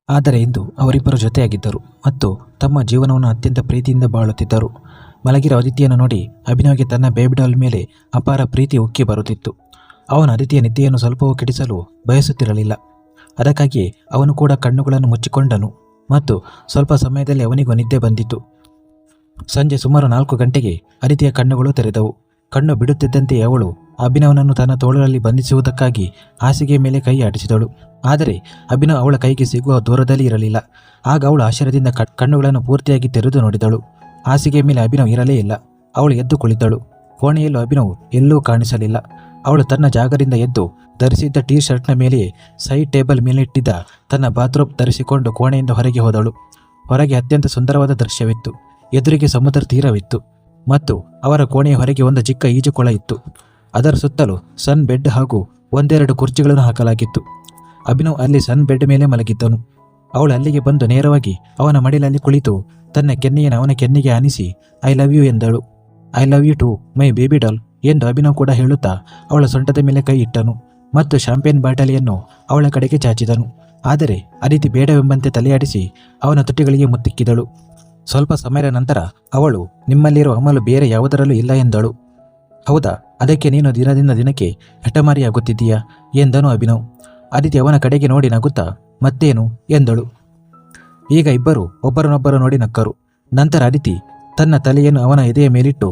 ಆದರೆ ಇಂದು ಅವರಿಬ್ಬರು ಜೊತೆಯಾಗಿದ್ದರು ಮತ್ತು ತಮ್ಮ ಜೀವನವನ್ನು ಅತ್ಯಂತ ಪ್ರೀತಿಯಿಂದ ಬಾಳುತ್ತಿದ್ದರು. ಮಲಗಿರೋ ಅದಿತಿಯನ್ನು ನೋಡಿ ಅಭಿನವ್ಗೆ ತನ್ನ ಬೇಬಿ ಡಾಲ್ ಮೇಲೆ ಅಪಾರ ಪ್ರೀತಿ ಉಕ್ಕಿ ಬರುತ್ತಿತ್ತು. ಅವನು ಅದಿತಿಯ ನಿದ್ದೆಯನ್ನು ಸ್ವಲ್ಪವೂ ಕೆಡಿಸಲು ಬಯಸುತ್ತಿರಲಿಲ್ಲ. ಅದಕ್ಕಾಗಿಯೇ ಅವನು ಕೂಡ ಕಣ್ಣುಗಳನ್ನು ಮುಚ್ಚಿಕೊಂಡನು ಮತ್ತು ಸ್ವಲ್ಪ ಸಮಯದಲ್ಲಿ ಅವನಿಗೂ ನಿದ್ದೆ ಬಂದಿತು. ಸಂಜೆ ಸುಮಾರು 4 ಗಂಟೆಗೆ ಅದಿತಿಯ ಕಣ್ಣುಗಳು ತೆರೆದವು. ಕಣ್ಣು ಬಿಡುತ್ತಿದ್ದಂತೆ ಅವಳು ಅಭಿನವನನ್ನು ತನ್ನ ತೋಳಲ್ಲಿ ಬಂಧಿಸುವುದಕ್ಕಾಗಿ ಹಾಸಿಗೆ ಮೇಲೆ ಕೈ ಆಡಿಸಿದಳು. ಆದರೆ ಅಭಿನವ್ ಅವಳ ಕೈಗೆ ಸಿಗುವ ದೂರದಲ್ಲಿ ಇರಲಿಲ್ಲ. ಆಗ ಅವಳು ಆಶ್ಚರ್ಯದಿಂದ ಕಣ್ಣುಗಳನ್ನು ಪೂರ್ತಿಯಾಗಿ ತೆರೆದು ನೋಡಿದಳು. ಹಾಸಿಗೆ ಮೇಲೆ ಅಭಿನವ್ ಇರಲೇ ಇಲ್ಲ. ಅವಳು ಎದ್ದು ಕುಳಿತಳು. ಕೋಣೆಯಲ್ಲೂ ಅಭಿನವ್ ಎಲ್ಲೂ ಕಾಣಿಸಲಿಲ್ಲ. ಅವಳು ತನ್ನ ಜಾಗದಿಂದ ಎದ್ದು ಧರಿಸಿದ್ದ ಟೀ ಶರ್ಟ್ನ ಮೇಲೆಯೇ ಸೈಡ್ ಟೇಬಲ್ ಮೇಲಿಟ್ಟಿದ್ದ ತನ್ನ ಬಾತ್ರೂಮ್ ಧರಿಸಿಕೊಂಡು ಕೋಣೆಯಿಂದ ಹೊರಗೆ ಹೋದಳು. ಹೊರಗೆ ಅತ್ಯಂತ ಸುಂದರವಾದ ದೃಶ್ಯವಿತ್ತು. ಎದುರಿಗೆ ಸಮುದ್ರ ತೀರವಿತ್ತು ಮತ್ತು ಅವರ ಕೋಣೆಯ ಹೊರಗೆ ಒಂದು ಚಿಕ್ಕ ಈಜುಕೊಳ ಇತ್ತು. ಅದರ ಸುತ್ತಲೂ ಸನ್ ಬೆಡ್ ಹಾಗೂ ಒಂದೆರಡು ಕುರ್ಚಿಗಳನ್ನು ಹಾಕಲಾಗಿತ್ತು. ಅಭಿನವ್ ಅಲ್ಲಿ ಸನ್ ಬೆಡ್ ಮೇಲೆ ಮಲಗಿದ್ದನು. ಅವಳು ಅಲ್ಲಿಗೆ ಬಂದು ನೇರವಾಗಿ ಅವನ ಮಡಿಲಲ್ಲಿ ಕುಳಿತು ತನ್ನ ಕೆನ್ನೆಯನ್ನು ಅವನ ಕೆನ್ನೆಗೆ ಆನಿಸಿ ಐ ಲವ್ ಯು ಎಂದಳು. I love you to my baby doll ಎಂದು ಅಭಿನವ್ ಕೂಡ ಹೇಳುತ್ತಾ ಅವಳ ಸೊಂಟದ ಮೇಲೆ ಕೈ ಇಟ್ಟನು ಮತ್ತು ಶಾಂಪೇನ್ ಬಾಟಲಿಯನ್ನು ಅವಳ ಕಡೆಗೆ ಚಾಚಿದನು. ಆದರೆ ಅದಿತಿ ಬೇಡವೆಂಬಂತೆ ತಲೆಯಾಡಿಸಿ ಅವನ ತುಟಿಗಳಿಗೆ ಮುತ್ತಿಕ್ಕಿದಳು. ಸ್ವಲ್ಪ ಸಮಯದ ನಂತರ ಅವಳು ನಿಮ್ಮಲ್ಲಿರೋ ಅಮಲು ಬೇರೆ ಯಾವುದರಲ್ಲೂ ಇಲ್ಲ ಎಂದಳು. ಹೌದಾ, ಅದಕ್ಕೆ ನೀನು ದಿನದಿಂದ ದಿನಕ್ಕೆ ಹಠಮಾರಿಯಾಗುತ್ತಿದ್ದೀಯಾ ಎಂದನು ಅಭಿನವ್. ಅದಿತಿ ಅವನ ಕಡೆಗೆ ನೋಡಿ ನಗುತ್ತಾ ಮತ್ತೇನು ಎಂದಳು. ಈಗ ಇಬ್ಬರು ಒಬ್ಬರನ್ನೊಬ್ಬರು ನೋಡಿ ನಕ್ಕರು. ನಂತರ ಅದಿತಿ ತನ್ನ ತಲೆಯನ್ನು ಅವನ ಎದೆಯ ಮೇಲಿಟ್ಟು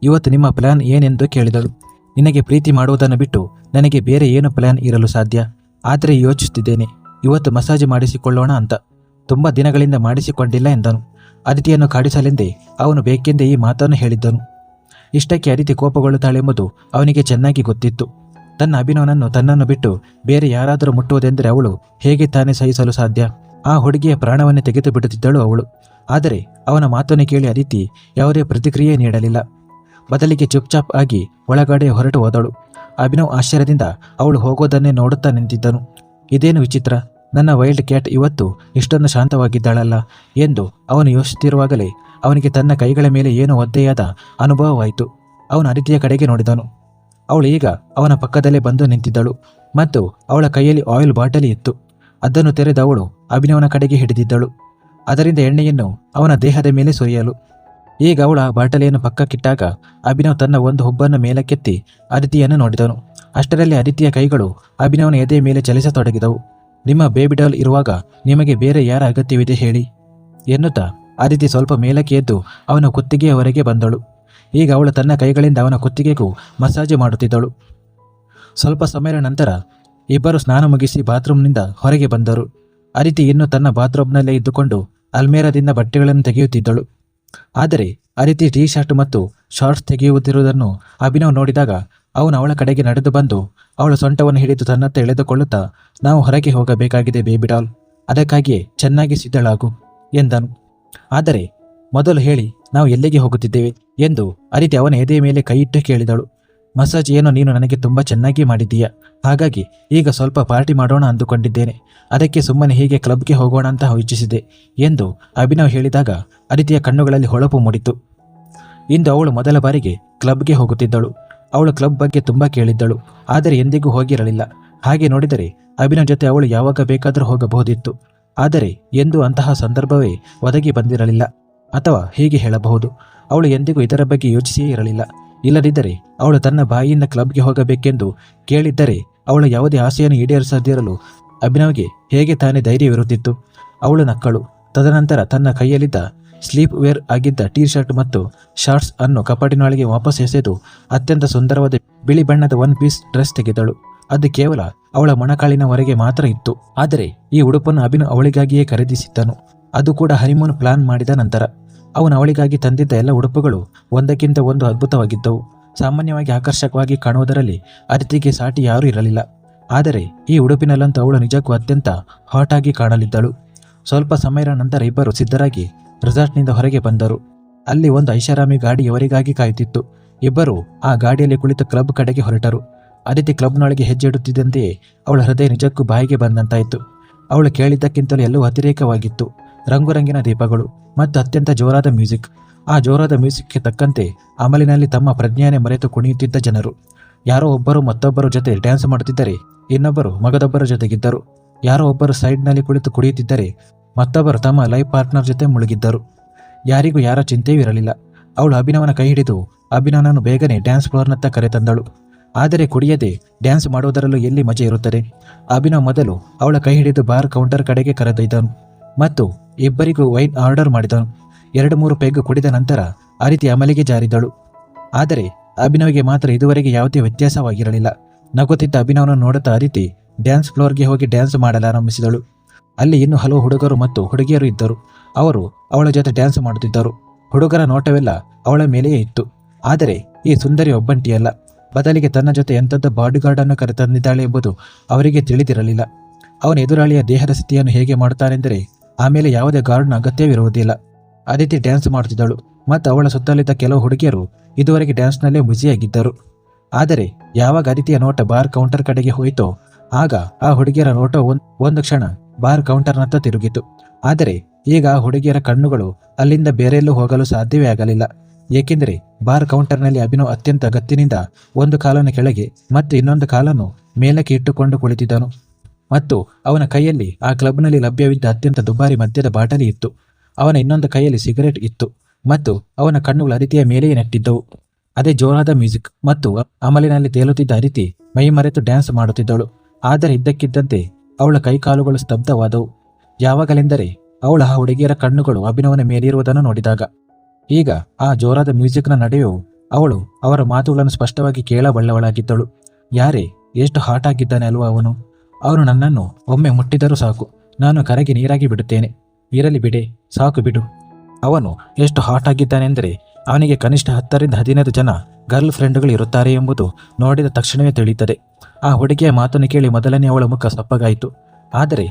ಇವತ್ತು ನಿಮ್ಮ ಪ್ಲಾನ್ ಏನೆಂದು ಕೇಳಿದಳು. ನಿನಗೆ ಪ್ರೀತಿ ಮಾಡುವುದನ್ನು ಬಿಟ್ಟು ನನಗೆ ಬೇರೆ ಏನು ಪ್ಲಾನ್ ಇರಲು ಸಾಧ್ಯ? ಆದರೆ ಯೋಚಿಸುತ್ತಿದ್ದೇನೆ, ಇವತ್ತು ಮಸಾಜ್ ಮಾಡಿಸಿಕೊಳ್ಳೋಣ ಅಂತ. ತುಂಬ ದಿನಗಳಿಂದ ಮಾಡಿಸಿಕೊಂಡಿಲ್ಲ ಎಂದನು. ಅದಿತಿಯನ್ನು ಕಾಡಿಸಲೆಂದೇ ಅವನು ಬೇಕೆಂದೇ ಈ ಮಾತನ್ನು ಹೇಳಿದ್ದನು. ಇಷ್ಟಕ್ಕೆ ಅದಿತಿ ಕೋಪಗೊಳ್ಳುತ್ತಾಳೆಂಬುದು ಅವನಿಗೆ ಚೆನ್ನಾಗಿ ಗೊತ್ತಿತ್ತು. ತನ್ನ ಅಭಿನವನನ್ನು ತನ್ನನ್ನು ಬಿಟ್ಟು ಬೇರೆ ಯಾರಾದರೂ ಮುಟ್ಟುವುದೆಂದರೆ ಅವಳು ಹೇಗೆ ತಾನೇ ಸಹಿಸಲು ಸಾಧ್ಯ? ಆ ಹುಡುಗಿಯ ಪ್ರಾಣವನ್ನೇ ತೆಗೆದು ಬಿಡುತ್ತಿದ್ದಳು ಅವಳು. ಆದರೆ ಅವನ ಮಾತನ್ನು ಕೇಳಿ ಅದಿತಿ ಯಾವುದೇ ಪ್ರತಿಕ್ರಿಯೆ ನೀಡಲಿಲ್ಲ. ಬದಲಿಗೆ ಚುಪ್ಚಾಪ್ ಆಗಿ ಒಳಗಡೆ ಹೊರಟು ಹೋದಳು. ಅಭಿನವ್ ಆಶ್ಚರ್ಯದಿಂದ ಅವಳು ಹೋಗೋದನ್ನೇ ನೋಡುತ್ತಾ ನಿಂತಿದ್ದನು. ಇದೇನು ವಿಚಿತ್ರ, ನನ್ನ ವೈಲ್ಡ್ ಕ್ಯಾಟ್ ಇವತ್ತು ಇಷ್ಟೊಂದು ಶಾಂತವಾಗಿದ್ದಾಳಲ್ಲ ಎಂದು ಅವನು ಯೋಚಿಸುತ್ತಿರುವಾಗಲೇ ಅವನಿಗೆ ತನ್ನ ಕೈಗಳ ಮೇಲೆ ಏನೋ ಒದ್ದೆಯಾದ ಅನುಭವವಾಯಿತು. ಅವನು ಅದಿತಿಯ ಕಡೆಗೆ ನೋಡಿದನು. ಅವಳು ಈಗ ಅವನ ಪಕ್ಕದಲ್ಲೇ ಬಂದು ನಿಂತಿದ್ದಳು ಮತ್ತು ಅವಳ ಕೈಯಲ್ಲಿ ಆಯಿಲ್ ಬಾಟಲಿ ಇತ್ತು. ಅದನ್ನು ತೆರೆದು ಅವಳು ಅಭಿನವನ ಕಡೆಗೆ ಹಿಡಿದಿದ್ದಳು. ಅದರಿಂದ ಎಣ್ಣೆಯನ್ನು ಅವನ ದೇಹದ ಮೇಲೆ ಸುರಿಯಲು. ಈಗ ಅವಳು ಆ ಬಾಟಲಿಯನ್ನು ಪಕ್ಕಕ್ಕಿಟ್ಟಾಗ ಅಭಿನವ್ ತನ್ನ ಒಂದು ಹುಬ್ಬನ್ನು ಮೇಲಕ್ಕೆತ್ತಿ ಅದಿತಿಯನ್ನು ನೋಡಿದನು. ಅಷ್ಟರಲ್ಲಿ ಅದಿತಿಯ ಕೈಗಳು ಅಭಿನವನ ಎದೆಯ ಮೇಲೆ ಚಲಿಸತೊಡಗಿದವು. ನಿಮ್ಮ ಬೇಬಿ ಡಾಲ್ ಇರುವಾಗ ನಿಮಗೆ ಬೇರೆ ಯಾರ ಅಗತ್ಯವಿದೆ ಹೇಳಿ ಎನ್ನುತ್ತಾ ಅದಿತಿ ಸ್ವಲ್ಪ ಮೇಲಕ್ಕೆ ಎದ್ದು ಅವನ ಕುತ್ತಿಗೆಯವರೆಗೆ ಬಂದಳು. ಈಗ ಅವಳು ತನ್ನ ಕೈಗಳಿಂದ ಅವನ ಕುತ್ತಿಗೆಗೂ ಮಸಾಜ್ ಮಾಡುತ್ತಿದ್ದಳು. ಸ್ವಲ್ಪ ಸಮಯದ ನಂತರ ಇಬ್ಬರು ಸ್ನಾನ ಮುಗಿಸಿ ಬಾತ್ರೂಮ್ನಿಂದ ಹೊರಗೆ ಬಂದರು. ಅದಿತಿ ಇನ್ನು ತನ್ನ ಬಾತ್ರೂಮ್ನಲ್ಲೇ ಇದ್ದುಕೊಂಡು ಅಲ್ಮೇರದಿಂದ ಬಟ್ಟೆಗಳನ್ನು ತೆಗೆಯುತ್ತಿದ್ದಳು. ಆದರೆ ಅದಿತಿ ಟೀ ಶರ್ಟ್ ಮತ್ತು ಶಾರ್ಟ್ಸ್ ತೆಗೆಯುತ್ತಿರುವುದನ್ನು ಅಭಿನವ್ ನೋಡಿದಾಗ ಅವನು ಅವಳ ಕಡೆಗೆ ನಡೆದು ಬಂದು ಅವಳ ಸೊಂಟವನ್ನು ಹಿಡಿದು ತನ್ನತ್ತ ಎಳೆದುಕೊಳ್ಳುತ್ತಾ ನಾವು ಹೊರಗೆ ಹೋಗಬೇಕಾಗಿದೆ ಬೇಬಿ ಡಾಲ್, ಅದಕ್ಕಾಗಿಯೇ ಚೆನ್ನಾಗಿ ಸಿದ್ಧಳಾಗು ಎಂದನು. ಆದರೆ ಮೊದಲು ಹೇಳಿ ನಾವು ಎಲ್ಲಿಗೆ ಹೋಗುತ್ತಿದ್ದೇವೆ ಎಂದು ಅದಿತಿ ಅವನ ಎದೆಯ ಮೇಲೆ ಕೈಯಿಟ್ಟು ಕೇಳಿದಳು. ಮಸಾಜ್ ಏನೋ ನೀನು ನನಗೆ ತುಂಬ ಚೆನ್ನಾಗಿ ಮಾಡಿದ್ದೀಯಾ, ಹಾಗಾಗಿ ಈಗ ಸ್ವಲ್ಪ ಪಾರ್ಟಿ ಮಾಡೋಣ ಅಂದುಕೊಂಡಿದ್ದೇನೆ. ಅದಕ್ಕೆ ಸುಮ್ಮನೆ ಹೀಗೆ ಕ್ಲಬ್ಗೆ ಹೋಗೋಣ ಅಂತ ಯೋಚಿಸಿದೆ ಎಂದು ಅಭಿನವ್ ಹೇಳಿದಾಗ ಅದಿತಿಯ ಕಣ್ಣುಗಳಲ್ಲಿ ಹೊಳಪು ಮೂಡಿತು. ಇಂದು ಅವಳು ಮೊದಲ ಬಾರಿಗೆ ಕ್ಲಬ್ಗೆ ಹೋಗುತ್ತಿದ್ದಳು. ಅವಳು ಕ್ಲಬ್ ಬಗ್ಗೆ ತುಂಬ ಕೇಳಿದ್ದಳು, ಆದರೆ ಎಂದಿಗೂ ಹೋಗಿರಲಿಲ್ಲ. ಹಾಗೆ ನೋಡಿದರೆ ಅಭಿನವ್ ಜೊತೆ ಅವಳು ಯಾವಾಗ ಬೇಕಾದರೂ ಹೋಗಬಹುದಿತ್ತು. ಆದರೆ ಎಂದೂ ಅಂತಹ ಸಂದರ್ಭವೇ ಒದಗಿ ಬಂದಿರಲಿಲ್ಲ. ಅಥವಾ ಹೀಗೆ ಹೇಳಬಹುದು, ಅವಳು ಎಂದಿಗೂ ಇದರ ಬಗ್ಗೆ ಯೋಚಿಸಿಯೇ ಇರಲಿಲ್ಲ. ಇಲ್ಲದಿದ್ದರೆ ಅವಳು ತನ್ನ ಬಾಯಿಯಿಂದ ಕ್ಲಬ್ಗೆ ಹೋಗಬೇಕೆಂದು ಕೇಳಿದ್ದರೆ ಅವಳು ಯಾವುದೇ ಆಸೆಯನ್ನು ಈಡೇರಿಸದಿರಲು ಅಭಿನವ್ಗೆ ಹೇಗೆ ತಾನೇ ಧೈರ್ಯವಿರುತ್ತಿತ್ತು? ಅವಳು ನಕ್ಕಳು. ತದನಂತರ ತನ್ನ ಕೈಯಲ್ಲಿದ್ದ ಸ್ಲೀಪ್ ವೇರ್ ಆಗಿದ್ದ ಟೀ ಶರ್ಟ್ ಮತ್ತು ಶಾರ್ಟ್ಸ್ ಅನ್ನು ಕಪಾಟಿನೊಳಗೆ ವಾಪಸ್ ಎಸೆದು ಅತ್ಯಂತ ಸುಂದರವಾದ ಬಿಳಿ ಬಣ್ಣದ ಒನ್ ಪೀಸ್ ಡ್ರೆಸ್ ತೆಗೆದಳು. ಅದು ಕೇವಲ ಅವಳ ಮೊಣಕಾಲಿನವರೆಗೆ ಮಾತ್ರ ಇತ್ತು. ಆದರೆ ಈ ಉಡುಪನ್ನು ಅಭಿನವ್ ಅವಳಿಗಾಗಿಯೇ ಖರೀದಿಸಿದ್ದನು. ಅದು ಕೂಡ ಹನಿಮೂನ್ ಪ್ಲಾನ್ ಮಾಡಿದ ನಂತರ. ಅವನು ಅವಳಿಗಾಗಿ ತಂದಿದ್ದ ಎಲ್ಲ ಉಡುಪುಗಳು ಒಂದಕ್ಕಿಂತ ಒಂದು ಅದ್ಭುತವಾಗಿದ್ದವು. ಸಾಮಾನ್ಯವಾಗಿ ಆಕರ್ಷಕವಾಗಿ ಕಾಣುವುದರಲ್ಲಿ ಅದಿತಿಗೆ ಸಾಟಿ ಯಾರೂ ಇರಲಿಲ್ಲ. ಆದರೆ ಈ ಉಡುಪಿನಲ್ಲಂತೂ ಅವಳು ನಿಜಕ್ಕೂ ಅತ್ಯಂತ ಹಾಟ್ ಆಗಿ ಕಾಣಲಿದ್ದಳು. ಸ್ವಲ್ಪ ಸಮಯದ ನಂತರ ಇಬ್ಬರು ಸಿದ್ಧರಾಗಿ ರೆಸಾರ್ಟ್ನಿಂದ ಹೊರಗೆ ಬಂದರು. ಅಲ್ಲಿ ಒಂದು ಐಷಾರಾಮಿ ಗಾಡಿ ಇವರಿಗಾಗಿ ಕಾಯುತ್ತಿತ್ತು. ಇಬ್ಬರು ಆ ಗಾಡಿಯಲ್ಲಿ ಕುಳಿತು ಕ್ಲಬ್ ಕಡೆಗೆ ಹೊರಟರು. ಅದಿತಿ ಕ್ಲಬ್ನೊಳಗೆ ಹೆಜ್ಜೆ ಇಡುತ್ತಿದ್ದಂತೆಯೇ ಅವಳ ಹೃದಯ ನಿಜಕ್ಕೂ ಬಾಯಿಗೆ ಬಂದಂತಾಯಿತು. ಅವಳು ಕೇಳಿದ್ದಕ್ಕಿಂತಲೂ ಎಲ್ಲವೂ ಅತಿರೇಕವಾಗಿತ್ತು. ರಂಗುರಂಗಿನ ದೀಪಗಳು ಮತ್ತು ಅತ್ಯಂತ ಜೋರಾದ ಮ್ಯೂಸಿಕ್. ಆ ಜೋರಾದ ಮ್ಯೂಸಿಕ್ಗೆ ತಕ್ಕಂತೆ ಅಮಲಿನಲ್ಲಿ ತಮ್ಮ ಪ್ರಜ್ಞೆಯನ್ನೇ ಮರೆತು ಕುಣಿಯುತ್ತಿದ್ದ ಜನರು. ಯಾರೋ ಒಬ್ಬರು ಮತ್ತೊಬ್ಬರ ಜೊತೆ ಡ್ಯಾನ್ಸ್ ಮಾಡುತ್ತಿದ್ದರೆ ಇನ್ನೊಬ್ಬರು ಮಗದೊಬ್ಬರ ಜೊತೆಗಿದ್ದರು. ಯಾರೋ ಒಬ್ಬರು ಸೈಡ್ನಲ್ಲಿ ಕುಳಿತು ಕುಡಿಯುತ್ತಿದ್ದರೆ ಮತ್ತೊಬ್ಬರು ತಮ್ಮ ಲೈಫ್ ಪಾರ್ಟ್ನರ್ ಜೊತೆ ಮುಳುಗಿದ್ದರು. ಯಾರಿಗೂ ಯಾರ ಚಿಂತೆಯೂ ಇರಲಿಲ್ಲ. ಅವಳು ಅಭಿನವನ ಕೈ ಹಿಡಿದು ಅಭಿನವನನ್ನು ಬೇಗನೆ ಡ್ಯಾನ್ಸ್ ಫ್ಲೋರ್ನತ್ತ ಕರೆತಂದಳು. ಆದರೆ ಕುಡಿಯದೆ ಡ್ಯಾನ್ಸ್ ಮಾಡುವುದರಲ್ಲೂ ಎಲ್ಲಿ ಮಜೆ ಇರುತ್ತದೆ. ಅಭಿನವ್ ಮೊದಲು ಅವಳ ಕೈ ಹಿಡಿದು ಬಾರ್ ಕೌಂಟರ್ ಕಡೆಗೆ ಕರೆದೊಯ್ದನು ಮತ್ತು ಇಬ್ಬರಿಗೂ ವೈನ್ ಆರ್ಡರ್ ಮಾಡಿದನು. 2-3 ಪೆಗ್ ಕುಡಿದ ನಂತರ ಅದಿತಿ ಅಮಲಿಗೆ ಜಾರಿದಳು. ಆದರೆ ಅಭಿನವ್ಗೆ ಮಾತ್ರ ಇದುವರೆಗೆ ಯಾವುದೇ ವ್ಯತ್ಯಾಸವಾಗಿರಲಿಲ್ಲ. ನಗುತ್ತಿದ್ದ ಅಭಿನವನನ್ನು ನೋಡುತ್ತಾ ಅದಿತಿ ಡ್ಯಾನ್ಸ್ ಫ್ಲೋರ್ಗೆ ಹೋಗಿ ಡ್ಯಾನ್ಸ್ ಮಾಡಲಾರಂಭಿಸಿದಳು. ಅಲ್ಲಿ ಇನ್ನೂ ಹಲವು ಹುಡುಗರು ಮತ್ತು ಹುಡುಗಿಯರು ಇದ್ದರು. ಅವರು ಅವಳ ಜೊತೆ ಡ್ಯಾನ್ಸ್ ಮಾಡುತ್ತಿದ್ದರು. ಹುಡುಗರ ನೋಟವೆಲ್ಲ ಅವಳ ಮೇಲೆಯೇ ಇತ್ತು. ಆದರೆ ಈ ಸುಂದರಿ ಒಬ್ಬಂಟಿಯಲ್ಲ, ಬದಲಿಗೆ ತನ್ನ ಜೊತೆ ಎಂಥದ್ದು ಬಾಡಿಗಾರ್ಡನ್ನು ಕರೆತಂದಿದ್ದಾಳೆ ಎಂಬುದು ಅವರಿಗೆ ತಿಳಿದಿರಲಿಲ್ಲ. ಅವನ ಎದುರಾಳಿಯ ದೇಹದ ಸ್ಥಿತಿಯನ್ನು ಹೇಗೆ ಮಾಡುತ್ತಾನೆಂದರೆ ಆಮೇಲೆ ಯಾವುದೇ ಗಾರ್ಡ್ನ ಅಗತ್ಯವಿರುವುದಿಲ್ಲ. ಅದಿತಿ ಡ್ಯಾನ್ಸ್ ಮಾಡುತ್ತಿದ್ದಳು ಮತ್ತು ಅವಳ ಸುತ್ತಲಿದ್ದ ಕೆಲವು ಹುಡುಗಿಯರು ಇದುವರೆಗೆ ಡ್ಯಾನ್ಸ್ನಲ್ಲೇ ಬ್ಯುಸಿಯಾಗಿದ್ದರು. ಆದರೆ ಯಾವಾಗ ಅದಿತಿಯ ನೋಟ ಬಾರ್ ಕೌಂಟರ್ ಕಡೆಗೆ ಹೋಯಿತೋ ಆಗ ಆ ಹುಡುಗಿಯರ ನೋಟ ಒಂದು ಕ್ಷಣ ಬಾರ್ ಕೌಂಟರ್ನತ್ತ ತಿರುಗಿತು. ಆದರೆ ಈಗ ಆ ಹುಡುಗಿಯರ ಕಣ್ಣುಗಳು ಅಲ್ಲಿಂದ ಬೇರೆಲ್ಲೂ ಹೋಗಲು ಸಾಧ್ಯವೇ ಆಗಲಿಲ್ಲ. ಏಕೆಂದರೆ ಬಾರ್ ಕೌಂಟರ್ನಲ್ಲಿ ಅಭಿನವ್ ಅತ್ಯಂತ ಗತ್ತಿನಿಂದ ಒಂದು ಕಾಲನ್ನು ಕೆಳಗೆ ಮತ್ತು ಇನ್ನೊಂದು ಕಾಲನ್ನು ಮೇಲಕ್ಕೆ ಇಟ್ಟುಕೊಂಡು ಕುಳಿತಿದ್ದನು ಮತ್ತು ಅವನ ಕೈಯಲ್ಲಿ ಆ ಕ್ಲಬ್ನಲ್ಲಿ ಲಭ್ಯವಿದ್ದ ಅತ್ಯಂತ ದುಬಾರಿ ಮದ್ಯದ ಬಾಟಲಿ ಇತ್ತು. ಅವನ ಇನ್ನೊಂದು ಕೈಯಲ್ಲಿ ಸಿಗರೆಟ್ ಇತ್ತು ಮತ್ತು ಅವನ ಕಣ್ಣುಗಳು ಅದಿತಿಯ ಮೇಲೆಯೇ ನೆಟ್ಟಿದ್ದವು. ಅದೇ ಜೋರಾದ ಮ್ಯೂಸಿಕ್ ಮತ್ತು ಅಮಲಿನಲ್ಲಿ ತೇಲುತ್ತಿದ್ದ ಅದಿತಿ ಮೈ ಮರೆತು ಡ್ಯಾನ್ಸ್ ಮಾಡುತ್ತಿದ್ದಳು. ಆದರೆ ಇದ್ದಕ್ಕಿದ್ದಂತೆ ಅವಳ ಕೈಕಾಲುಗಳು ಸ್ತಬ್ಧವಾದವು. ಯಾವಾಗಲೆಂದರೆ ಅವಳ ಆ ಹುಡುಗಿಯರ ಕಣ್ಣುಗಳು ಅಭಿನವನ ಮೇಲಿರುವುದನ್ನು ನೋಡಿದಾಗ. ಈಗ ಆ ಜೋರಾದ ಮ್ಯೂಸಿಕ್ನ ನಡುವೆಯೂ ಅವಳು ಅವರ ಮಾತುಗಳನ್ನು ಸ್ಪಷ್ಟವಾಗಿ ಕೇಳಬಲ್ಲವಳಾಗಿದ್ದಳು. ಯಾರೇ, ಎಷ್ಟು ಹಾಟ್ ಆಗಿದ್ದಾನೆ ಅಲ್ವಾ ಅವನು. ಅವನು ನನ್ನನ್ನು ಒಮ್ಮೆ ಮುಟ್ಟಿದರೂ ಸಾಕು, ನಾನು ಕರಗಿ ನೀರಾಗಿ ಬಿಡುತ್ತೇನೆ. ಇರಲಿ ಬಿಡೆ, ಸಾಕು ಬಿಡು. ಅವನು ಎಷ್ಟು ಹಾಟ್ ಆಗಿದ್ದಾನೆಂದರೆ ಅವನಿಗೆ ಕನಿಷ್ಠ 10-15 ಜನ ಗರ್ಲ್ ಫ್ರೆಂಡ್ಗಳು ಇರುತ್ತಾರೆ ಎಂಬುದು ನೋಡಿದ ತಕ್ಷಣವೇ ತಿಳಿಯುತ್ತದೆ. ಆ ಹುಡುಗಿಯ ಮಾತನ್ನು ಕೇಳಿ ಮೊದಲನೇ ಅವಳ ಮುಖ ಸಪ್ಪಗಾಯಿತು. ಆದರೆ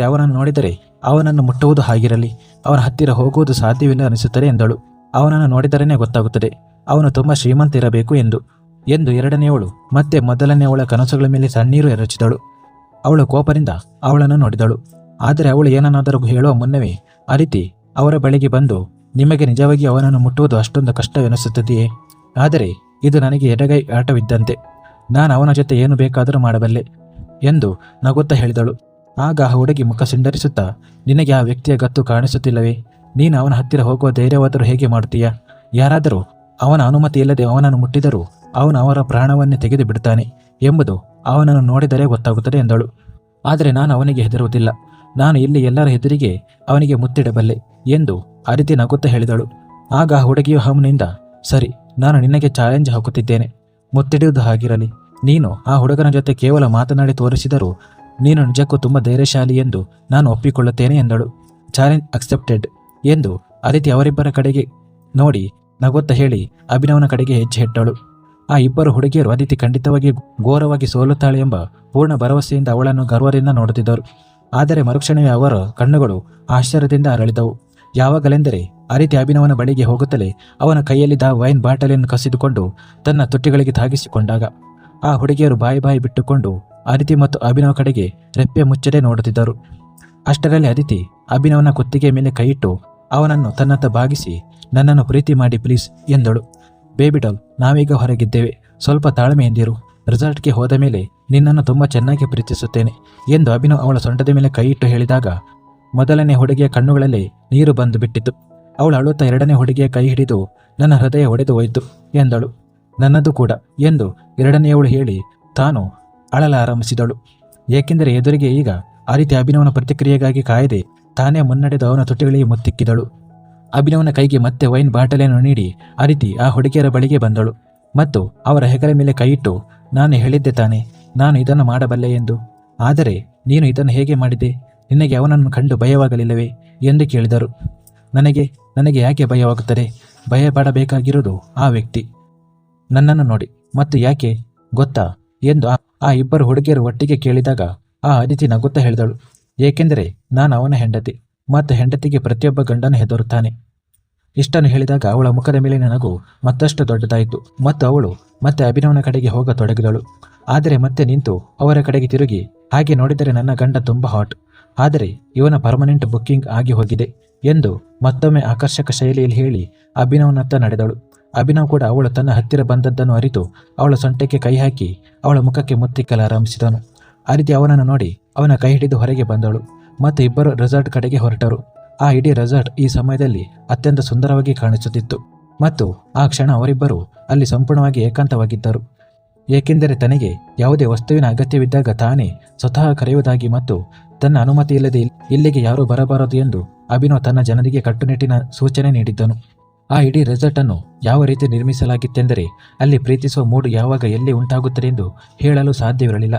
ಅವನನ್ನು ನೋಡಿದರೆ ಅವನನ್ನು ಮುಟ್ಟುವುದು ಹಾಗಿರಲಿ, ಅವನ ಹತ್ತಿರ ಹೋಗುವುದು ಸಾಧ್ಯವಿಲ್ಲ ಅನಿಸುತ್ತದೆ ಎಂದಳು. ಅವನನ್ನು ನೋಡಿದರೇನೆ ಗೊತ್ತಾಗುತ್ತದೆ ಅವನು ತುಂಬ ಶ್ರೀಮಂತ ಇರಬೇಕು ಎಂದು ಎರಡನೆಯವಳು ಮತ್ತೆ ಮೊದಲನೆಯವಳ ಕನಸುಗಳ ಮೇಲೆ ಸಣ್ಣೀರು ಎರಚಿದಳು. ಅವಳು ಕೋಪದಿಂದ ಅವಳನ್ನು ನೋಡಿದಳು. ಆದರೆ ಅವಳು ಏನನ್ನಾದರೂ ಹೇಳುವ ಮುನ್ನವೇ ಅದಿತಿ ಅವರ ಬಳಿಗೆ ಬಂದು, ನಿಮಗೆ ನಿಜವಾಗಿ ಅವನನ್ನು ಮುಟ್ಟುವುದು ಅಷ್ಟೊಂದು ಕಷ್ಟವೆನಿಸುತ್ತದೆಯೇ? ಆದರೆ ಇದು ನನಗೆ ಎಡಗೈ ಆಟವಿದ್ದಂತೆ, ನಾನು ಅವನ ಜೊತೆ ಏನು ಬೇಕಾದರೂ ಮಾಡಬಲ್ಲೆ ಎಂದು ನಗುತ್ತಾ ಹೇಳಿದಳು. ಆಗ ಆ ಹುಡುಗಿ ಮುಖ ಸಿಂಡರಿಸುತ್ತಾ, ನಿನಗೆ ಆ ವ್ಯಕ್ತಿಯ ಗತ್ತು ಕಾಣಿಸುತ್ತಿಲ್ಲವೇ? ನೀನು ಅವನ ಹತ್ತಿರ ಹೋಗುವ ಧೈರ್ಯವಾದರೂ ಹೇಗೆ ಮಾಡುತ್ತೀಯಾ? ಯಾರಾದರೂ ಅವನ ಅನುಮತಿ ಇಲ್ಲದೆ ಅವನನ್ನು ಮುಟ್ಟಿದರೂ ಅವನು ಅವರ ಪ್ರಾಣವನ್ನೇ ತೆಗೆದು ಬಿಡ್ತಾನೆ ಎಂಬುದು ಅವನನ್ನು ನೋಡಿದರೆ ಗೊತ್ತಾಗುತ್ತದೆ ಎಂದಳು. ಆದರೆ ನಾನು ಅವನಿಗೆ ಹೆದರುವುದಿಲ್ಲ, ನಾನು ಇಲ್ಲಿ ಎಲ್ಲರ ಎದುರಿಗೆ ಅವನಿಗೆ ಮುತ್ತಿಡಬಲ್ಲೆ ಎಂದು ಅದಿತಿ ನಗುತ್ತಾ ಹೇಳಿದಳು. ಆಗ ಆ ಹುಡುಗಿಯು ಹಮ್ನಿಂದ, ಸರಿ, ನಾನು ನಿನಗೆ ಚಾಲೆಂಜ್ ಹಾಕುತ್ತಿದ್ದೇನೆ, ಮುತ್ತಿಡುವುದು ಹಾಗಿರಲಿ. ನೀನು ಆ ಹುಡುಗನ ಜೊತೆ ಕೇವಲ ಮಾತನಾಡಿ ತೋರಿಸಿದರೂ ನೀನು ನಿಜಕ್ಕೂ ತುಂಬ ಧೈರ್ಯಶಾಲಿ ಎಂದು ನಾನು ಒಪ್ಪಿಕೊಳ್ಳುತ್ತೇನೆ ಎಂದಳು. ಚಾಲೆಂಜ್ ಅಕ್ಸೆಪ್ಟೆಡ್ ಎಂದು ಅದಿತಿ ಅವರಿಬ್ಬರ ಕಡೆಗೆ ನೋಡಿ ನಗುತ್ತಾ ಹೇಳಿ ಅಭಿನವನ ಕಡೆಗೆ ಹೆಜ್ಜೆ ಇಟ್ಟಳು. ಆ ಇಬ್ಬರು ಹುಡುಗಿಯರು ಅದಿತಿ ಖಂಡಿತವಾಗಿ ಘೋರವಾಗಿ ಸೋಲುತ್ತಾಳೆ ಎಂಬ ಪೂರ್ಣ ಭರವಸೆಯಿಂದ ಅವಳನ್ನು ಗರ್ವದಿಂದ ನೋಡುತ್ತಿದ್ದರು. ಆದರೆ ಮರುಕ್ಷಣವೇ ಅವರ ಕಣ್ಣುಗಳು ಆಶ್ಚರ್ಯದಿಂದ ಅರಳಿದವು. ಯಾವಾಗಲೆಂದರೆ ಅದಿತಿ ಅಭಿನವನ ಬಳಿಗೆ ಹೋಗುತ್ತಲೇ ಅವನ ಕೈಯಲ್ಲಿದ್ದ ವೈನ್ ಬಾಟಲಿಯನ್ನು ಕಸಿದುಕೊಂಡು ತನ್ನ ತುಟಿಗಳಿಗೆ ತಾಗಿಸಿಕೊಂಡಾಗ ಆ ಹುಡುಗಿಯರು ಬಾಯಿ ಬಿಟ್ಟುಕೊಂಡು ಅದಿತಿ ಮತ್ತು ಅಭಿನವ್ ಕಡೆಗೆ ರೆಪ್ಪೆ ಮುಚ್ಚದೆ ನೋಡುತ್ತಿದ್ದರು. ಅಷ್ಟರಲ್ಲಿ ಅದಿತಿ ಅಭಿನವನ ಕುತ್ತಿಗೆ ಮೇಲೆ ಕೈಯಿಟ್ಟು ಅವನನ್ನು ತನ್ನತ್ತ ಬಾಗಿಸಿ, ನನ್ನನ್ನು ಪ್ರೀತಿ ಮಾಡಿ ಪ್ಲೀಸ್ ಎಂದಳು. ಬೇಬಿ ಡಾಲ್, ನಾವೀಗ ಹೊರಗಿದ್ದೇವೆ, ಸ್ವಲ್ಪ ತಾಳ್ಮೆಯಿಂದಿರು. ರಿಸಾರ್ಟ್ಗೆ ಹೋದ ಮೇಲೆ ನಿನ್ನನ್ನು ತುಂಬ ಚೆನ್ನಾಗಿ ಪ್ರೀತಿಸುತ್ತೇನೆ ಎಂದು ಅಭಿನವ್ ಅವಳ ಸೊಂಟದ ಮೇಲೆ ಕೈಯಿಟ್ಟು ಹೇಳಿದಾಗ ಮೊದಲನೇ ಹುಡುಗಿಯ ಕಣ್ಣುಗಳಲ್ಲಿ ನೀರು ಬಂದು ಬಿಟ್ಟಿತು. ಅವಳು ಅಳುತ್ತಾ ಎರಡನೇ ಹುಡುಗಿಯ ಕೈ ಹಿಡಿದು, ನನ್ನ ಹೃದಯ ಒಡೆದು ಹೋಯಿತು ಎಂದಳು. ನನ್ನದು ಕೂಡ ಎಂದು ಎರಡನೆಯವಳು ಹೇಳಿ ತಾನು ಅಳಲಾರಂಭಿಸಿದಳು. ಏಕೆಂದರೆ ಎದುರಿಗೆ ಈಗ ಅದಿತಿ ಅಭಿನವನ ಪ್ರತಿಕ್ರಿಯೆಗಾಗಿ ಕಾಯದೆ ತಾನೇ ಮುನ್ನಡೆದು ಅವನ ತುಟಿಗಳಿಗೆ ಮುತ್ತಿಕ್ಕಿದಳು. ಅಭಿನವನ ಕೈಗೆ ಮತ್ತೆ ವೈನ್ ಬಾಟಲಿಯನ್ನು ನೀಡಿ ಅದಿತಿ ಆ ಹುಡುಗಿಯರ ಬಳಿಗೆ ಬಂದಳು ಮತ್ತು ಅವರ ಹೆಗಲ ಮೇಲೆ ಕೈಯಿಟ್ಟು, ನಾನು ಹೇಳಿದ್ದೆ ತಾನೆ, ನಾನು ಇದನ್ನು ಮಾಡಬಲ್ಲೆ ಎಂದು. ಆದರೆ ನೀನು ಇದನ್ನು ಹೇಗೆ ಮಾಡಿದೆ? ನಿನಗೆ ಅವನನ್ನು ಕಂಡು ಭಯವಾಗಲಿಲ್ಲವೇ ಎಂದು ಕೇಳಿದರು. ನನಗೆ ಯಾಕೆ ಭಯವಾಗುತ್ತದೆ? ಭಯಪಡಬೇಕಾಗಿರುವುದು ಆ ವ್ಯಕ್ತಿ ನನ್ನನ್ನು ನೋಡಿ. ಮತ್ತು ಯಾಕೆ ಗೊತ್ತಾ ಎಂದು ಆ ಇಬ್ಬರು ಹುಡುಗಿಯರು ಒಟ್ಟಿಗೆ ಕೇಳಿದಾಗ ಆ ಅದಿತಿ ನಗುತ್ತಾ ಹೇಳಿದಳು, ಏಕೆಂದರೆ ನಾನು ಅವನ ಹೆಂಡತಿ ಮತ್ತು ಹೆಂಡತಿಗೆ ಪ್ರತಿಯೊಬ್ಬ ಗಂಡನು ಹೆದರುತ್ತಾನೆ. ಇಷ್ಟನ್ನು ಹೇಳಿದಾಗ ಅವಳ ಮುಖದ ಮೇಲಿನ ನಗು ಮತ್ತಷ್ಟು ದೊಡ್ಡದಾಯಿತು ಮತ್ತು ಅವಳು ಮತ್ತೆ ಅಭಿನವನ ಕಡೆಗೆ ಹೋಗತೊಡಗಿದಳು. ಆದರೆ ಮತ್ತೆ ನಿಂತು ಅವರ ಕಡೆಗೆ ತಿರುಗಿ, ಹಾಗೆ ನೋಡಿದರೆ ನನ್ನ ಗಂಡ ತುಂಬ ಹಾಟ್, ಆದರೆ ಇವನ ಪರ್ಮನೆಂಟ್ ಬುಕ್ಕಿಂಗ್ ಆಗಿ ಹೋಗಿದೆ ಎಂದು ಮತ್ತೊಮ್ಮೆ ಆಕರ್ಷಕ ಶೈಲಿಯಲ್ಲಿ ಹೇಳಿ ಅಭಿನವನತ್ತ ನಡೆದಳು. ಅಭಿನವ್ ಕೂಡ ಅವಳು ತನ್ನ ಹತ್ತಿರ ಬಂದದ್ದನ್ನು ಅರಿತು ಅವಳ ಸೊಂಟಕ್ಕೆ ಕೈ ಹಾಕಿ ಅವಳ ಮುಖಕ್ಕೆ ಮುತ್ತಿಕ್ಕಲಾರಂಭಿಸಿದನು. ಅದಿತಿ ಅವನನ್ನು ನೋಡಿ ಅವನ ಕೈ ಹಿಡಿದು ಹೊರಗೆ ಬಂದಳು ಮತ್ತು ಇಬ್ಬರು ರೆಸಾರ್ಟ್ ಕಡೆಗೆ ಹೊರಟರು. ಆ ಇಡೀ ರೆಸಾರ್ಟ್ ಈ ಸಮಯದಲ್ಲಿ ಅತ್ಯಂತ ಸುಂದರವಾಗಿ ಕಾಣಿಸುತ್ತಿತ್ತು ಮತ್ತು ಆ ಕ್ಷಣ ಅವರಿಬ್ಬರು ಅಲ್ಲಿ ಸಂಪೂರ್ಣವಾಗಿ ಏಕಾಂತವಾಗಿದ್ದರು. ಏಕೆಂದರೆ ತನಗೆ ಯಾವುದೇ ವಸ್ತುವಿನ ಅಗತ್ಯವಿದ್ದಾಗ ತಾನೇ ಸ್ವತಃ ಕರೆಯುವುದಾಗಿ ಮತ್ತು ತನ್ನ ಅನುಮತಿ ಇಲ್ಲದೆ ಇಲ್ಲಿಗೆ ಯಾರೂ ಬರಬಾರದು ಎಂದು ಅಭಿನವ್ ತನ್ನ ಜನರಿಗೆ ಕಟ್ಟುನಿಟ್ಟಿನ ಸೂಚನೆ ನೀಡಿದ್ದನು. ಆ ಇಡೀ ರೆಸಾರ್ಟ್ ಅನ್ನು ಯಾವ ರೀತಿ ನಿರ್ಮಿಸಲಾಗಿತ್ತೆಂದರೆ ಅಲ್ಲಿ ಪ್ರೀತಿಸುವ ಮೂಡು ಯಾವಾಗ ಎಲ್ಲಿ ಉಂಟಾಗುತ್ತದೆ ಎಂದು ಹೇಳಲು ಸಾಧ್ಯವಿರಲಿಲ್ಲ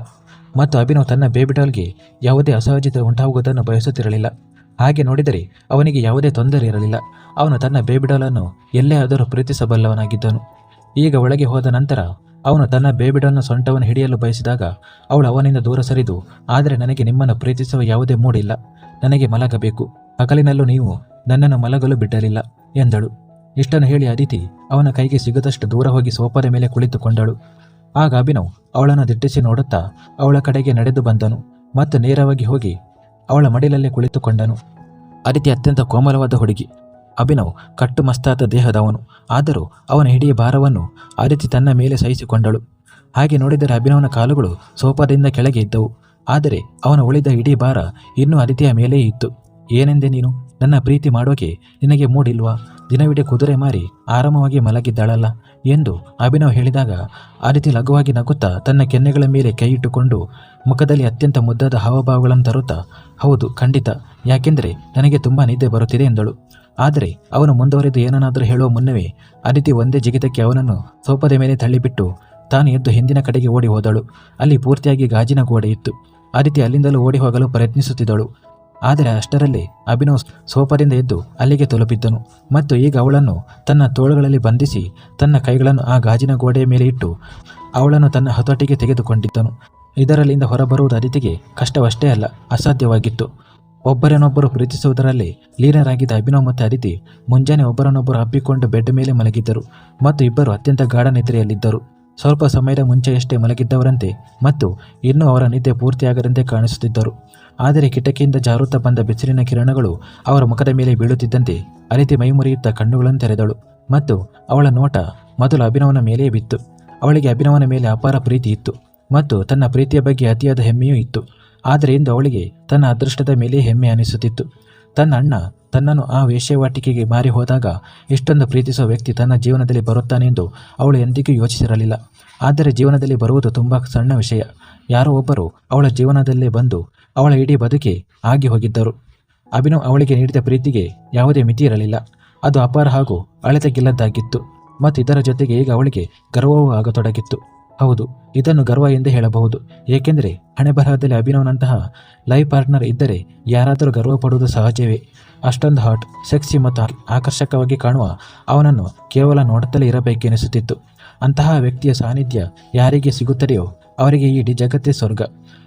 ಮತ್ತು ಅಭಿನವ್ ತನ್ನ ಬೇಬಿಡಾಲ್ಗೆ ಯಾವುದೇ ಅಸಹಜತೆ ಉಂಟಾಗುವುದನ್ನು ಬಯಸುತ್ತಿರಲಿಲ್ಲ. ಹಾಗೆ ನೋಡಿದರೆ ಅವನಿಗೆ ಯಾವುದೇ ತೊಂದರೆ ಇರಲಿಲ್ಲ. ಅವನು ತನ್ನ ಬೇಬಿಡಾಲನ್ನು ಎಲ್ಲೇ ಆದರೂ ಪ್ರೀತಿಸಬಲ್ಲವನಾಗಿದ್ದನು. ಈಗ ಒಳಗೆ ಹೋದ ನಂತರ ಅವನು ತನ್ನ ಬೇಬಿಡಾಲ್ನ ಸೊಂಟವನ್ನು ಹಿಡಿಯಲು ಬಯಸಿದಾಗ ಅವಳು ಅವನಿಂದ ದೂರ ಸರಿದು, ಆದರೆ ನನಗೆ ನಿಮ್ಮನ್ನು ಪ್ರೀತಿಸುವ ಯಾವುದೇ ಮೂಡಿಲ್ಲ, ನನಗೆ ಮಲಗಬೇಕು, ಹಗಲಿನಲ್ಲೂ ನೀವು ನನ್ನನ್ನು ಮಲಗಲು ಬಿಡಲಿಲ್ಲ ಎಂದಳು. ಇಷ್ಟನ್ನು ಹೇಳಿ ಅದಿತಿ ಅವನ ಕೈಗೆ ಸಿಗದಷ್ಟು ದೂರ ಹೋಗಿ ಸೋಫಾದ ಮೇಲೆ ಕುಳಿತುಕೊಂಡಳು. ಆಗ ಅಭಿನವ್ ಅವಳನ್ನು ದಿಟ್ಟಿಸಿ ನೋಡುತ್ತಾ ಅವಳ ಕಡೆಗೆ ನಡೆದು ಬಂದನು ಮತ್ತು ನೇರವಾಗಿ ಹೋಗಿ ಅವಳ ಮಡಿಲಲ್ಲೇ ಕುಳಿತುಕೊಂಡನು. ಅದಿತಿ ಅತ್ಯಂತ ಕೋಮಲವಾದ ಹುಡುಗಿ. ಅಭಿನವ್ ಕಟ್ಟುಮಸ್ತಾದ ದೇಹದವನು. ಆದರೂ ಅವನ ಇಡೀ ಭಾರವನ್ನು ಅದಿತಿ ತನ್ನ ಮೇಲೆ ಸಹಿಸಿಕೊಂಡಳು. ಹಾಗೆ ನೋಡಿದರೆ ಅಭಿನವನ ಕಾಲುಗಳು ಸೋಫಾದಿಂದ ಕೆಳಗೆ ಇದ್ದವು. ಆದರೆ ಅವನ ಉಳಿದ ಇಡೀ ಭಾರ ಇನ್ನೂ ಅದಿತಿಯ ಮೇಲೇ ಇತ್ತು. ಏನೆಂದೆ ನೀನು? ನನ್ನ ಪ್ರೀತಿ ಮಾಡೋಕೆ ನಿನಗೆ ಮೂಡಿಲ್ವಾ? ದಿನವಿಡೀ ಕುದುರೆ ಮಾರಿ ಆರಾಮವಾಗಿ ಮಲಗಿದ್ದಾಳಲ್ಲ ಎಂದು ಅಭಿನವ್ ಹೇಳಿದಾಗ ಅದಿತಿ ಲಘುವಾಗಿ ನಗುತ್ತಾ ತನ್ನ ಕೆನ್ನೆಗಳ ಮೇಲೆ ಕೈ ಇಟ್ಟುಕೊಂಡು ಮುಖದಲ್ಲಿ ಅತ್ಯಂತ ಮುದ್ದಾದ ಹಾವಭಾವಗಳನ್ನು ತರುತ್ತಾ, ಹೌದು ಖಂಡಿತ, ಯಾಕೆಂದರೆ ನನಗೆ ತುಂಬ ನಿದ್ದೆ ಬರುತ್ತಿದೆ ಎಂದಳು. ಆದರೆ ಅವನು ಮುಂದುವರೆದು ಏನನ್ನಾದರೂ ಹೇಳುವ ಮುನ್ನವೇ ಅದಿತಿ ಒಂದೇ ಜಿಗಿತಕ್ಕೆ ಅವನನ್ನು ಸೋಫಾದ ಮೇಲೆ ತಳ್ಳಿಬಿಟ್ಟು ತಾನು ಎದ್ದು ಹಿಂದಿನ ಕಡೆಗೆ ಓಡಿ ಹೋದಳು. ಅಲ್ಲಿ ಪೂರ್ತಿಯಾಗಿ ಗಾಜಿನ ಗೋಡೆ ಇತ್ತು. ಅದಿತಿ ಅಲ್ಲಿಂದಲೂ ಓಡಿ ಹೋಗಲು ಪ್ರಯತ್ನಿಸುತ್ತಿದ್ದಳು. ಆದರೆ ಅಷ್ಟರಲ್ಲೇ ಅಭಿನವ್ ಸೋಫಾದಿಂದ ಎದ್ದು ಅಲ್ಲಿಗೆ ತಲುಪಿದ್ದನು ಮತ್ತು ಈಗ ಅವಳನ್ನು ತನ್ನ ತೋಳುಗಳಲ್ಲಿ ಬಂಧಿಸಿ ತನ್ನ ಕೈಗಳನ್ನು ಆ ಗಾಜಿನ ಗೋಡೆಯ ಮೇಲೆ ಇಟ್ಟು ಅವಳನ್ನು ತನ್ನ ಹತೋಟಿಗೆ ತೆಗೆದುಕೊಂಡಿದ್ದನು. ಇದರಲ್ಲಿಂದ ಹೊರಬರುವುದು ಅದಿತಿಗೆ ಕಷ್ಟವಷ್ಟೇ ಅಲ್ಲ, ಅಸಾಧ್ಯವಾಗಿತ್ತು. ಒಬ್ಬರನ್ನೊಬ್ಬರು ಪ್ರೀತಿಸುವುದರಲ್ಲಿ ಲೀನರಾಗಿದ್ದ ಅಭಿನವ್ ಮತ್ತು ಅದಿತಿ ಮುಂಜಾನೆ ಒಬ್ಬರನ್ನೊಬ್ಬರು ಹಬ್ಬಿಕೊಂಡು ಬೆಡ್ ಮೇಲೆ ಮಲಗಿದ್ದರು ಮತ್ತು ಇಬ್ಬರು ಅತ್ಯಂತ ಗಾಢ ನಿದ್ರೆಯಲ್ಲಿದ್ದರು. ಸ್ವಲ್ಪ ಸಮಯದ ಮುಂಚೆಯಷ್ಟೇ ಮಲಗಿದ್ದವರಂತೆ ಮತ್ತು ಇನ್ನೂ ಅವರ ನಿದ್ದೆ ಪೂರ್ತಿಯಾಗದಂತೆ ಕಾಣಿಸುತ್ತಿದ್ದರು. ಆದರೆ ಕಿಟಕಿಯಿಂದ ಜಾರುತ್ತಾ ಬಂದ ಬಿಸಿಲಿನ ಕಿರಣಗಳು ಅವರ ಮುಖದ ಮೇಲೆ ಬೀಳುತ್ತಿದ್ದಂತೆ ಅದಿತಿ ಮೈಮುರಿಯುತ್ತಾ ಕಣ್ಣುಗಳನ್ನು ತೆರೆದಳು ಮತ್ತು ಅವಳ ನೋಟ ಮೊದಲು ಅಭಿನವನ ಮೇಲೆಯೇ ಬಿತ್ತು. ಅವಳಿಗೆ ಅಭಿನವನ ಮೇಲೆ ಅಪಾರ ಪ್ರೀತಿ ಇತ್ತು ಮತ್ತು ತನ್ನ ಪ್ರೀತಿಯ ಬಗ್ಗೆ ಅತಿಯಾದ ಹೆಮ್ಮೆಯೂ ಇತ್ತು. ಆದರೆ ಇಂದು ಅವಳಿಗೆ ತನ್ನ ಅದೃಷ್ಟದ ಮೇಲೆ ಹೆಮ್ಮೆ ಅನಿಸುತ್ತಿತ್ತು. ತನ್ನ ಅಣ್ಣ ತನ್ನನ್ನು ಆ ವೇಶ್ಯಾವಾಟಿಕೆಗೆ ಮಾರಿ ಹೋದಾಗ ಇಷ್ಟೊಂದು ಪ್ರೀತಿಸುವ ವ್ಯಕ್ತಿ ತನ್ನ ಜೀವನದಲ್ಲಿ ಬರುತ್ತಾನೆಂದು ಅವಳು ಎಂದಿಗೂ ಯೋಚಿಸಿರಲಿಲ್ಲ. ಆದರೆ ಜೀವನದಲ್ಲಿ ಬರುವುದು ತುಂಬ ಸಣ್ಣ ವಿಷಯ. ಯಾರೋ ಒಬ್ಬರು ಅವಳ ಜೀವನದಲ್ಲೇ ಬಂದು ಅವಳ ಇಡೀ ಬದುಕೆ ಆಗಿ ಹೋಗಿದ್ದರು. ಅಭಿನವ್ ಅವಳಿಗೆ ನೀಡಿದ ಪ್ರೀತಿಗೆ ಯಾವುದೇ ಮಿತಿ ಇರಲಿಲ್ಲ. ಅದು ಅಪಾರ ಹಾಗೂ ಅಳತೆಗಿಲ್ಲದ್ದಾಗಿತ್ತು ಮತ್ತು ಇದರ ಜೊತೆಗೆ ಈಗ ಅವಳಿಗೆ ಗರ್ವವೂ ಆಗತೊಡಗಿತ್ತು. ಹೌದು, ಇದನ್ನು ಗರ್ವ ಎಂದೇ ಹೇಳಬಹುದು. ಏಕೆಂದರೆ ಹಣೆಬರಹದಲ್ಲಿ ಅಭಿನವ್ನಂತಹ ಲೈಫ್ ಪಾರ್ಟ್ನರ್ ಇದ್ದರೆ ಯಾರಾದರೂ ಗರ್ವ ಪಡುವುದು ಸಹಜವೇ. ಅಷ್ಟೊಂದು ಹಾಟ್, ಸೆಕ್ಸಿ ಮತ್ತು ಆಕರ್ಷಕವಾಗಿ ಕಾಣುವ ಅವನನ್ನು ಕೇವಲ ನೋಡುತ್ತಲೇ ಇರಬೇಕೆನಿಸುತ್ತಿತ್ತು. ಅಂತಹ ವ್ಯಕ್ತಿಯ ಸಾನ್ನಿಧ್ಯ ಯಾರಿಗೆ ಸಿಗುತ್ತದೆಯೋ ಅವರಿಗೆ ಈ ಇಡೀ ಜಗತ್ತೇ ಸ್ವರ್ಗ.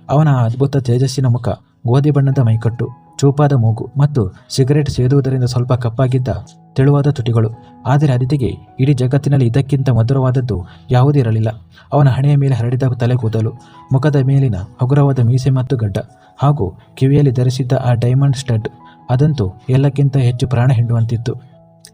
ಅವನ ಆ ಅದ್ಭುತ ತೇಜಸ್ಸಿನ ಮುಖ, ಗೋಧಿ ಬಣ್ಣದ ಮೈಕಟ್ಟು, ಚೂಪಾದ ಮೂಗು ಮತ್ತು ಸಿಗರೆಟ್ ಸೇದುವುದರಿಂದ ಸ್ವಲ್ಪ ಕಪ್ಪಾಗಿದ್ದ ತೆಳುವಾದ ತುಟಿಗಳು. ಆದರೆ ಅದಿತಿಗೆ ಇಡೀ ಜಗತ್ತಿನಲ್ಲಿ ಇದಕ್ಕಿಂತ ಮಧುರವಾದದ್ದು ಯಾವುದೂ ಇರಲಿಲ್ಲ. ಅವನ ಹಣೆಯ ಮೇಲೆ ಹರಡಿದ ತಲೆಗೂದಲು, ಮುಖದ ಮೇಲಿನ ಹಗುರವಾದ ಮೀಸೆ ಮತ್ತು ಗಡ್ಡ ಹಾಗೂ ಕಿವಿಯಲ್ಲಿ ಧರಿಸಿದ್ದ ಆ ಡೈಮಂಡ್ ಸ್ಟಡ್, ಅದಂತೂ ಎಲ್ಲಕ್ಕಿಂತ ಹೆಚ್ಚು ಪ್ರಾಣ ಹಿಂಡುವಂತಿತ್ತು.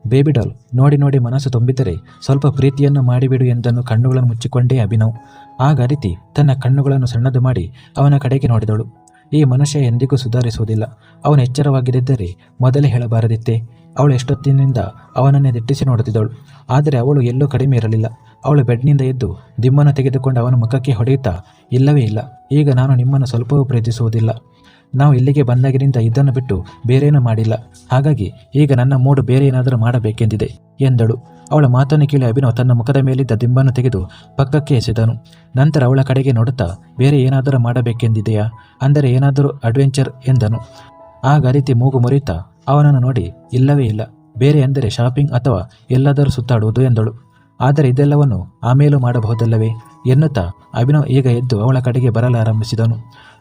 ಬೇಬಿ ಡಾಲ್ ನೋಡಿ ನೋಡಿ ಮನಸ್ಸು ತುಂಬಿದರೆ ಸ್ವಲ್ಪ ಪ್ರೀತಿಯನ್ನು ಮಾಡಿಬಿಡು ಎಂದನ್ನು ಕಣ್ಣುಗಳನ್ನು ಮುಚ್ಚಿಕೊಂಡೇ ಅಭಿನವ್. ಆಗ ಅದಿತಿ ತನ್ನ ಕಣ್ಣುಗಳನ್ನು ಸಣ್ಣದು ಮಾಡಿ ಅವನ ಕಡೆಗೆ ನೋಡಿದಳು. ಈ ಮನುಷ್ಯ ಎಂದಿಗೂ ಸುಧಾರಿಸುವುದಿಲ್ಲ. ಅವನು ಎಚ್ಚರವಾಗಿದ್ದರೆ ಮೊದಲೇ ಹೇಳಬಾರದಿತ್ತೇ. ಅವಳು ಎಷ್ಟೊತ್ತಿನಿಂದ ಅವನನ್ನೇ ದಿಟ್ಟಿಸಿ ನೋಡುತ್ತಿದ್ದಳು. ಆದರೆ ಅವಳು ಎಲ್ಲೂ ಕಡಿಮೆ ಇರಲಿಲ್ಲ. ಅವಳು ಬೆಡ್ನಿಂದ ಎದ್ದು ದಿಮ್ಮನ್ನು ತೆಗೆದುಕೊಂಡು ಅವನ ಮುಖಕ್ಕೆ ಹೊಡೆಯುತ್ತಾ, ಇಲ್ಲವೇ ಇಲ್ಲ, ಈಗ ನಾನು ನಿಮ್ಮನ್ನು ಸ್ವಲ್ಪವೂ ಪ್ರೀತಿಸುವುದಿಲ್ಲ. ನಾವು ಇಲ್ಲಿಗೆ ಬಂದಾಗಿನಿಂದ ಇದನ್ನು ಬಿಟ್ಟು ಬೇರೇನೂ ಮಾಡಿಲ್ಲ. ಹಾಗಾಗಿ ಈಗ ನನ್ನ ಮೂಡು ಬೇರೆ ಏನಾದರೂ ಮಾಡಬೇಕೆಂದಿದೆ ಎಂದಳು. ಅವಳ ಮಾತನ್ನು ಕೇಳಿ ಅಭಿನವ್ ತನ್ನ ಮುಖದ ಮೇಲಿದ್ದ ದಿಂಬನ್ನು ತೆಗೆದು ಪಕ್ಕಕ್ಕೆ ಎಸೆದನು. ನಂತರ ಅವಳ ಕಡೆಗೆ ನೋಡುತ್ತಾ, ಬೇರೆ ಏನಾದರೂ ಮಾಡಬೇಕೆಂದಿದೆಯಾ? ಅಂದರೆ ಏನಾದರೂ ಅಡ್ವೆಂಚರ್ ಎಂದನು. ಆಗ ಅದಿತಿ ಮೂಗು ಮುರಿಯುತ್ತಾ ಅವನನ್ನು ನೋಡಿ, ಇಲ್ಲವೇ ಇಲ್ಲ, ಬೇರೆ ಎಂದರೆ ಶಾಪಿಂಗ್ ಅಥವಾ ಎಲ್ಲಾದರೂ ಸುತ್ತಾಡುವುದು ಎಂದಳು. ಆದರೆ ಇದೆಲ್ಲವನ್ನು ಆಮೇಲೂ ಮಾಡಬಹುದಲ್ಲವೇ ಎನ್ನುತ್ತಾ ಅಭಿನವ್ ಈಗ ಎದ್ದು ಅವಳ ಕಡೆಗೆ ಬರಲಾರಂಭಿಸಿದನು.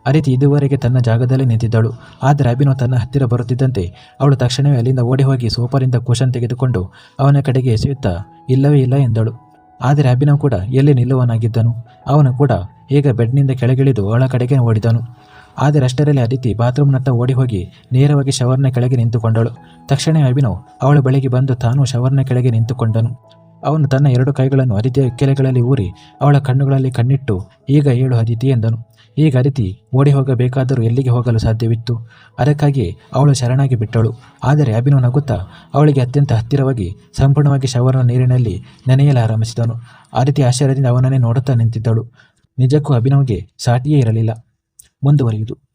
ಅದಿತಿ ಇದುವರೆಗೆ ತನ್ನ ಜಾಗದಲ್ಲಿ ನಿಂತಿದ್ದಳು. ಆದರೆ ಅಭಿನವ್ ತನ್ನ ಹತ್ತಿರ ಬರುತ್ತಿದ್ದಂತೆ ಅವಳು ತಕ್ಷಣವೇ ಅಲ್ಲಿಂದ ಓಡಿ ಹೋಗಿ ಸೋಫಾದಿಂದ ಕುಶನ್ ತೆಗೆದುಕೊಂಡು ಅವನ ಕಡೆಗೆ ಎಸೆಯುತ್ತಾ, ಇಲ್ಲವೇ ಇಲ್ಲ ಎಂದಳು. ಆದರೆ ಅಭಿನವ್ ಕೂಡ ಎಲ್ಲಿ ನಿಲ್ಲುವನಾಗಿದ್ದನು. ಅವನು ಕೂಡ ಈಗ ಬೆಡ್ನಿಂದ ಕೆಳಗಿಳಿದು ಅವಳ ಕಡೆಗೆ ಓಡಿದನು. ಆದರೆ ಅಷ್ಟರಲ್ಲಿ ಅದಿತಿ ಬಾತ್ರೂಮ್ನತ್ತ ಓಡಿ ಹೋಗಿ ನೇರವಾಗಿ ಶವರ್ನ ಕೆಳಗೆ ನಿಂತುಕೊಂಡಳು. ತಕ್ಷಣ ಅಭಿನವ್ ಅವಳ ಬಳಿಗೆ ಬಂದು ತಾನು ಶವರ್ನ ಕೆಳಗೆ ನಿಂತುಕೊಂಡನು. ಅವನು ತನ್ನ ಎರಡು ಕೈಗಳನ್ನು ಅದಿತಿಯ ಕೆಲೆಗಳಲ್ಲಿ ಊರಿ ಅವಳ ಕಣ್ಣುಗಳಲ್ಲಿ ಕಣ್ಣಿಟ್ಟು, ಈಗ ಹೇಳು ಅದಿತಿ ಎಂದನು. ಈಗ ಅದಿತಿ ಓಡಿ ಹೋಗಬೇಕಾದರೂ ಎಲ್ಲಿಗೆ ಹೋಗಲು ಸಾಧ್ಯವಿತ್ತು. ಅದಕ್ಕಾಗಿ ಅವಳು ಶರಣಾಗಿ ಬಿಟ್ಟಳು. ಆದರೆ ಅಭಿನವ್ ನಗುತ್ತಾ ಅವಳಿಗೆ ಅತ್ಯಂತ ಹತ್ತಿರವಾಗಿ ಸಂಪೂರ್ಣವಾಗಿ ಶವರ್ನ ನೀರಿನಲ್ಲಿ ನೆನೆಯಲು ಆರಂಭಿಸಿದನು. ಅದಿತಿ ಆಶ್ಚರ್ಯದಿಂದ ಅವನನ್ನೇ ನೋಡುತ್ತಾ ನಿಂತಿದ್ದಳು. ನಿಜಕ್ಕೂ ಅಭಿನವ್ಗೆ ಸಾಟಿಯೇ ಇರಲಿಲ್ಲ. ಮುಂದುವರಿಯುವುದು.